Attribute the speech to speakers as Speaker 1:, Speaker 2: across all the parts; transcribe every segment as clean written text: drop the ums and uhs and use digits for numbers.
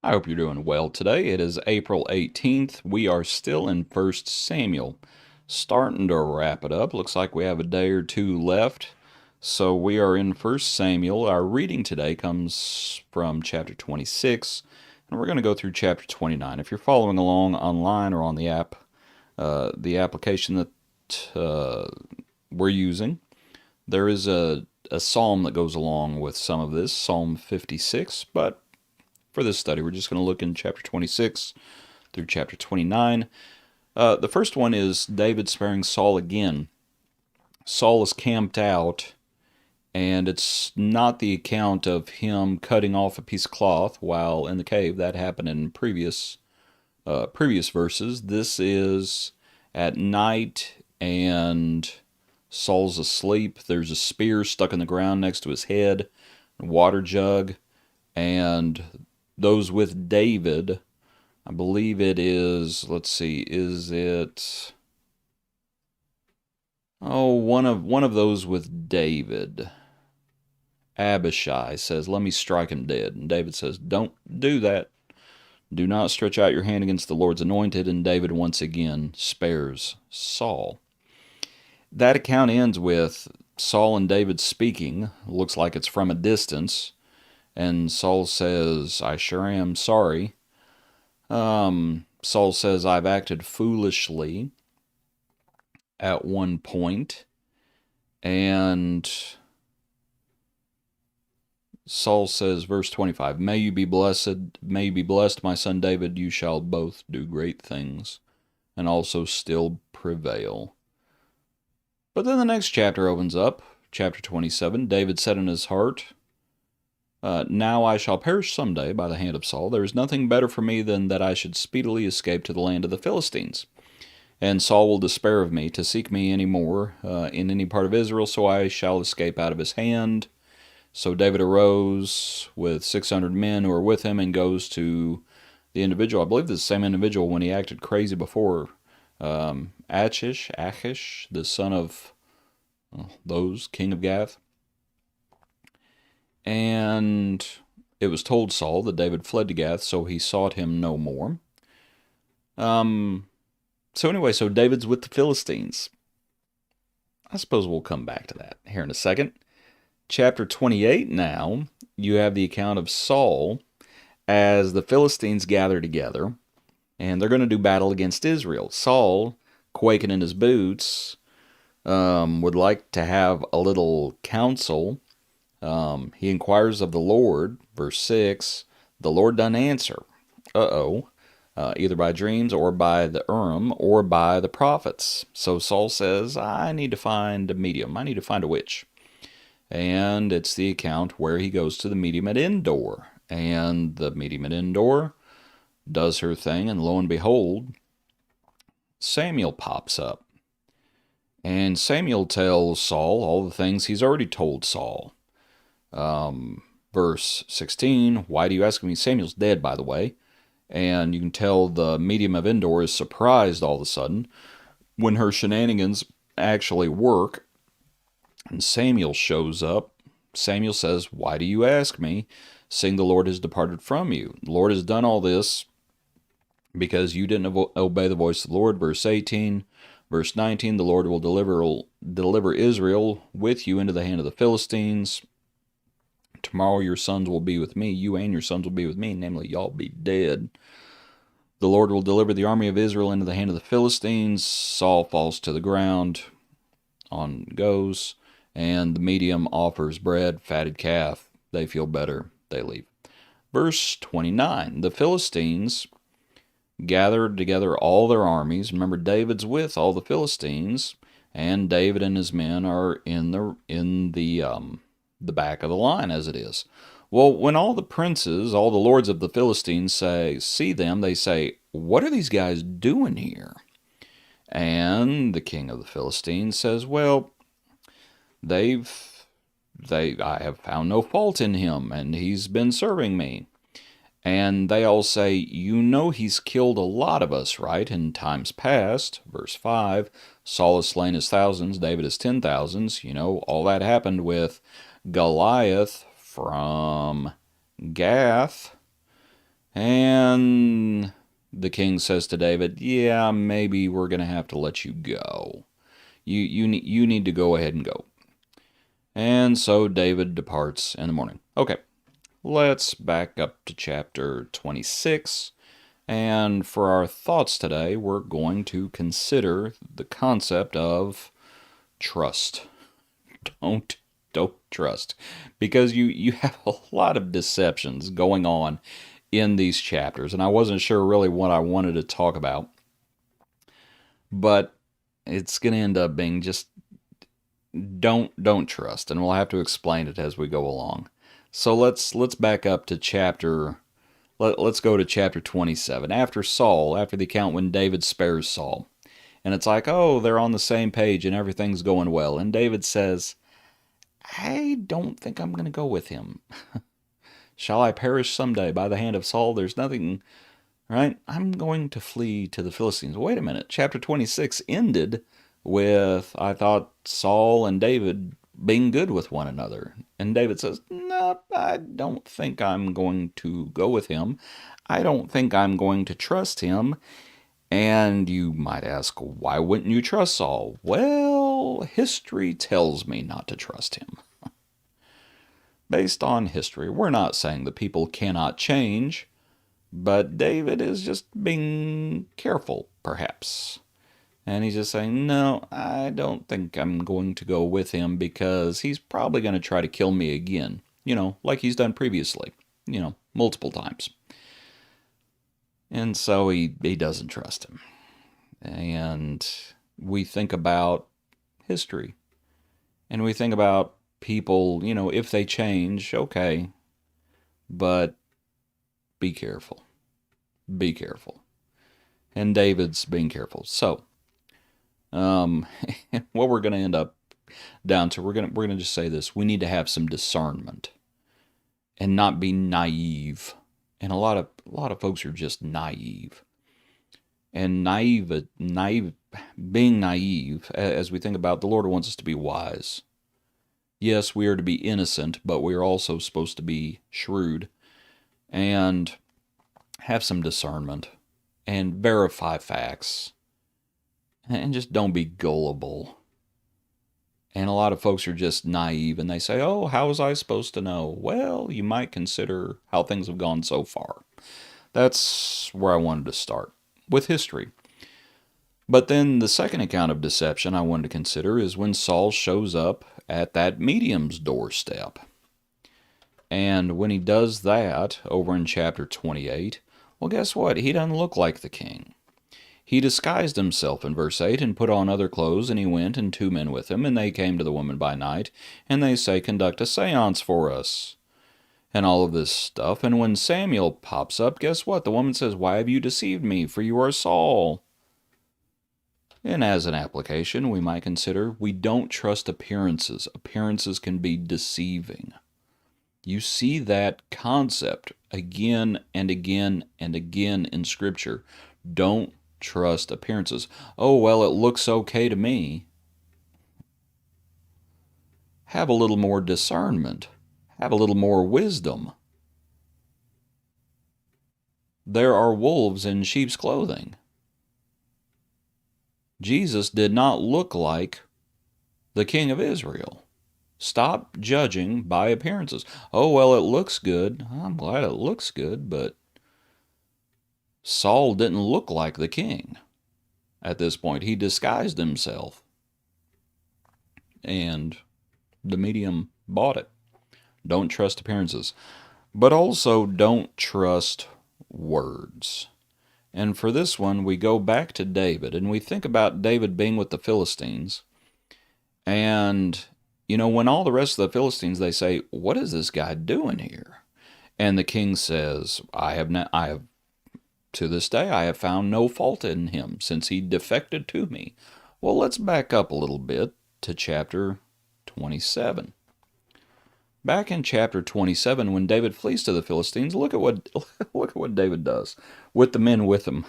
Speaker 1: I hope you're doing well today. It is April 18th. We are still in 1 Samuel. Starting to wrap it up. Looks like we have a day or two left. So we are in 1 Samuel. Our reading today comes from chapter 26, and we're going to go through chapter 29. If you're following along online or on the app, the application that we're using, there is a psalm that goes along with some of this, Psalm 56, but for this study, we're just going to look in chapter 26 through chapter 29. The first one is David sparing Saul again. Saul is camped out, and it's not the account of him cutting off a piece of cloth while in the cave. That happened in previous verses. This is at night, and Saul's asleep. There's a spear stuck in the ground next to his head, a water jug, and those with David, I believe it is, let's see, is it, one of those with David. Abishai says, "Let me strike him dead." And David says, "Don't do that. Do not stretch out your hand against the Lord's anointed." And David once again spares Saul. That account ends with Saul and David speaking. Looks like it's from a distance. And Saul says, "I sure am sorry." Saul says, "I've acted foolishly," at one point. And Saul says, verse 25, may you be blessed, my son David. You shall both do great things and also still prevail. But then the next chapter opens up, chapter 27. David said in his heart, "Now I shall perish someday by the hand of Saul. There is nothing better for me than that I should speedily escape to the land of the Philistines. And Saul will despair of me to seek me any more in any part of Israel, so I shall escape out of his hand." So David arose with 600 men who were with him and goes to the individual. I believe this is the same individual when he acted crazy before. Achish, the son of those, king of Gath. And it was told Saul that David fled to Gath, so he sought him no more. So David's with the Philistines. I suppose we'll come back to that here in a second. Chapter 28 now, you have the account of Saul as the Philistines gather together, and they're going to do battle against Israel. Saul, quaking in his boots, would like to have a little counsel. He inquires of the Lord, verse 6. The Lord doesn't answer. Either by dreams or by the Urim or by the prophets. So Saul says, I need to find a medium. I need to find a witch. And it's the account where he goes to the medium at Endor. And the medium at Endor does her thing, and lo and behold, Samuel pops up. And Samuel tells Saul all the things he's already told Saul. Verse 16, why do you ask me? Samuel's dead, by the way. And you can tell the medium of Endor is surprised all of a sudden when her shenanigans actually work. And Samuel shows up. Samuel says, why do you ask me? Seeing the Lord has departed from you. The Lord has done all this because you didn't obey the voice of the Lord. Verse 18. Verse 19, the Lord will deliver Israel with you into the hand of the Philistines. Tomorrow your sons will be with me. You and your sons will be with me. Namely, y'all be dead. The Lord will deliver the army of Israel into the hand of the Philistines. Saul falls to the ground. On goes. And the medium offers bread, fatted calf. They feel better. They leave. Verse 29. The Philistines gathered together all their armies. Remember, David's with all the Philistines. And David and his men are in the back of the line, as it is. Well, when all the princes, all the lords of the Philistines see them, they say, what are these guys doing here? And the king of the Philistines says, well, I have found no fault in him, and he's been serving me. And they all say, you know he's killed a lot of us, right, in times past. Verse 5, Saul has slain his thousands, David his 10,000s. You know, all that happened with Goliath from Gath. And the king says to David, yeah, maybe we're going to have to let you go. You need to go ahead and go. And so David departs in the morning. Okay, let's back up to chapter 26. And for our thoughts today, we're going to consider the concept of trust. Don't don't trust, because you have a lot of deceptions going on in these chapters, and I wasn't sure really what I wanted to talk about, but it's going to end up being just don't trust, and we'll have to explain it as we go along. So let's back up to let's go to chapter 27. After the account when David spares Saul. And it's like, oh, they're on the same page and everything's going well. And David says, I don't think I'm going to go with him. Shall I perish someday by the hand of Saul? There's nothing, right? I'm going to flee to the Philistines. Wait a minute. Chapter 26 ended with, I thought, Saul and David being good with one another. And David says, no, I don't think I'm going to go with him. I don't think I'm going to trust him. And you might ask, why wouldn't you trust Saul? Well, history tells me not to trust him. Based on history, we're not saying the people cannot change, but David is just being careful, perhaps. And he's just saying, no, I don't think I'm going to go with him because he's probably going to try to kill me again. Like he's done previously, multiple times. And so he doesn't trust him. And we think about history. And we think about people, if they change, okay. But be careful. Be careful. And David's being careful. So, what we're going to end up down to, we're going to just say this. We need to have some discernment and not be naive. And a lot of folks are just naive. And being naive, as we think about, the Lord wants us to be wise. Yes, we are to be innocent, but we are also supposed to be shrewd and have some discernment and verify facts and just don't be gullible. And a lot of folks are just naive and they say, oh, how was I supposed to know? Well, you might consider how things have gone so far. That's where I wanted to start, with history. But then the second account of deception I wanted to consider is when Saul shows up at that medium's doorstep. And when he does that over in chapter 28, well, guess what? He doesn't look like the king. He disguised himself in verse 8 and put on other clothes, and he went, and 2 men with him, and they came to the woman by night, and they say, conduct a seance for us, and all of this stuff. And when Samuel pops up, guess what? The woman says, why have you deceived me? For you are Saul. And as an application, we might consider we don't trust appearances. Appearances can be deceiving. You see that concept again and again and again in Scripture. Don't trust appearances. Oh, well, it looks okay to me. Have a little more discernment. Have a little more wisdom. There are wolves in sheep's clothing. Jesus did not look like the King of Israel. Stop judging by appearances. Oh, well, it looks good. I'm glad it looks good, but Saul didn't look like the king at this point. He disguised himself. And the medium bought it. Don't trust appearances. But also don't trust words. And for this one, we go back to David, and we think about David being with the Philistines. And, when all the rest of the Philistines, they say, what is this guy doing here? And the king says, to this day, I have found no fault in him, since he defected to me. Well, let's back up a little bit to chapter 27. Back in chapter 27, when David flees to the Philistines, look at what David does with the men with him.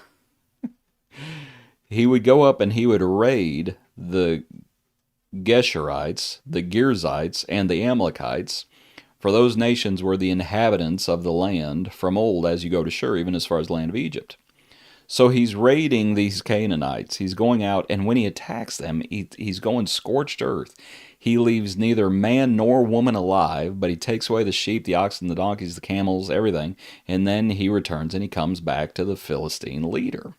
Speaker 1: He would go up and he would raid the Geshurites, the Girzites, and the Amalekites For those nations were the inhabitants of the land from old, as you go to Shur, even as far as the land of Egypt. So he's raiding these Canaanites. He's going out, and when he attacks them, he's going scorched earth. He leaves neither man nor woman alive, but he takes away the sheep, the oxen, the donkeys, the camels, everything, and then he returns and he comes back to the Philistine leader.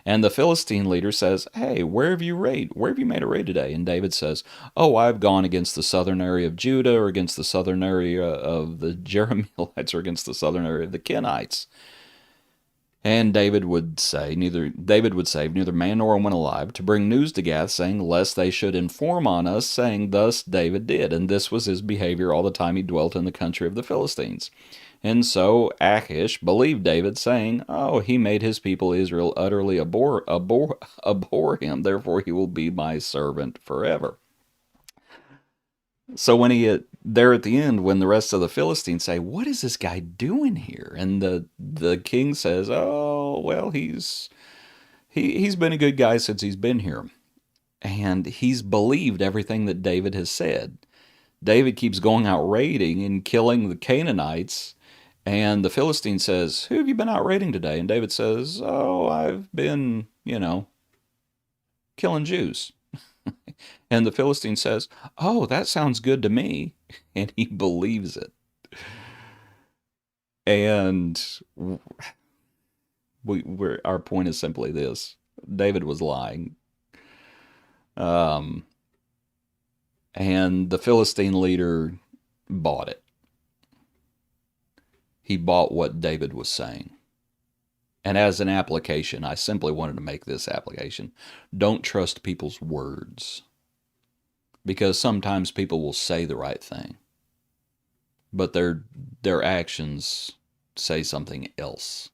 Speaker 1: And the Philistine leader says, "Hey, where have you raid? Where have you made a raid today?" And David says, "Oh, I've gone against the southern area of Judah, or against the southern area of the Jerahmeelites, or against the southern area of the Kenites." And David would say, neither man nor woman alive, to bring news to Gath, saying, lest they should inform on us, saying, thus David did. And this was his behavior all the time he dwelt in the country of the Philistines. And so Achish believed David, saying, oh, he made his people Israel utterly abhor him, therefore he will be my servant forever. So when there at the end, when the rest of the Philistines say, what is this guy doing here? And the king says, oh, well, he's been a good guy since he's been here. And he's believed everything that David has said. David keeps going out raiding and killing the Canaanites. And the Philistine says, who have you been out raiding today? And David says, oh, I've been, killing Jews. And the Philistine says, oh, that sounds good to me. And he believes it. And our point is simply this. David was lying. And the Philistine leader bought it. He bought what David was saying. And as an application, I simply wanted to make this application. Don't trust people's words. Because sometimes people will say the right thing, but their actions say something else.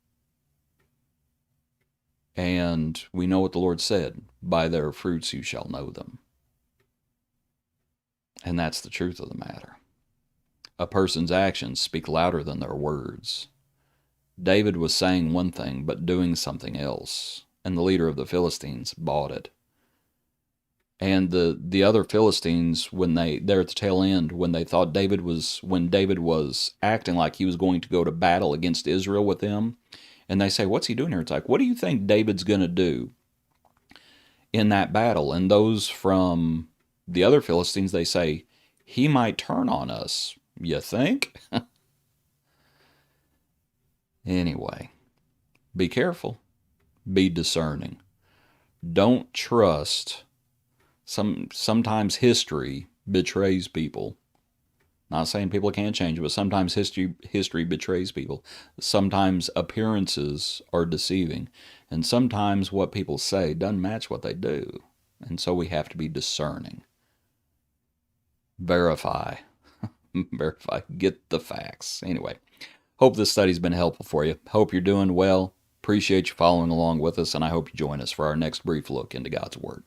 Speaker 1: And we know what the Lord said, by their fruits you shall know them. And that's the truth of the matter. A person's actions speak louder than their words. David was saying one thing, but doing something else, and the leader of the Philistines bought it. And the other Philistines, when they're at the tail end, when David was acting like he was going to go to battle against Israel with them, and they say, what's he doing here? It's like, what do you think David's going to do in that battle? And those from the other Philistines, they say, he might turn on us. You think? Anyway, be careful. Be discerning. Don't trust. Sometimes history betrays people. Not saying people can't change, but sometimes history betrays people. Sometimes appearances are deceiving. And sometimes what people say doesn't match what they do. And so we have to be discerning. Verify. Verify. Get the facts. Anyway, hope this study's been helpful for you. Hope you're doing well. Appreciate you following along with us, and I hope you join us for our next brief look into God's Word.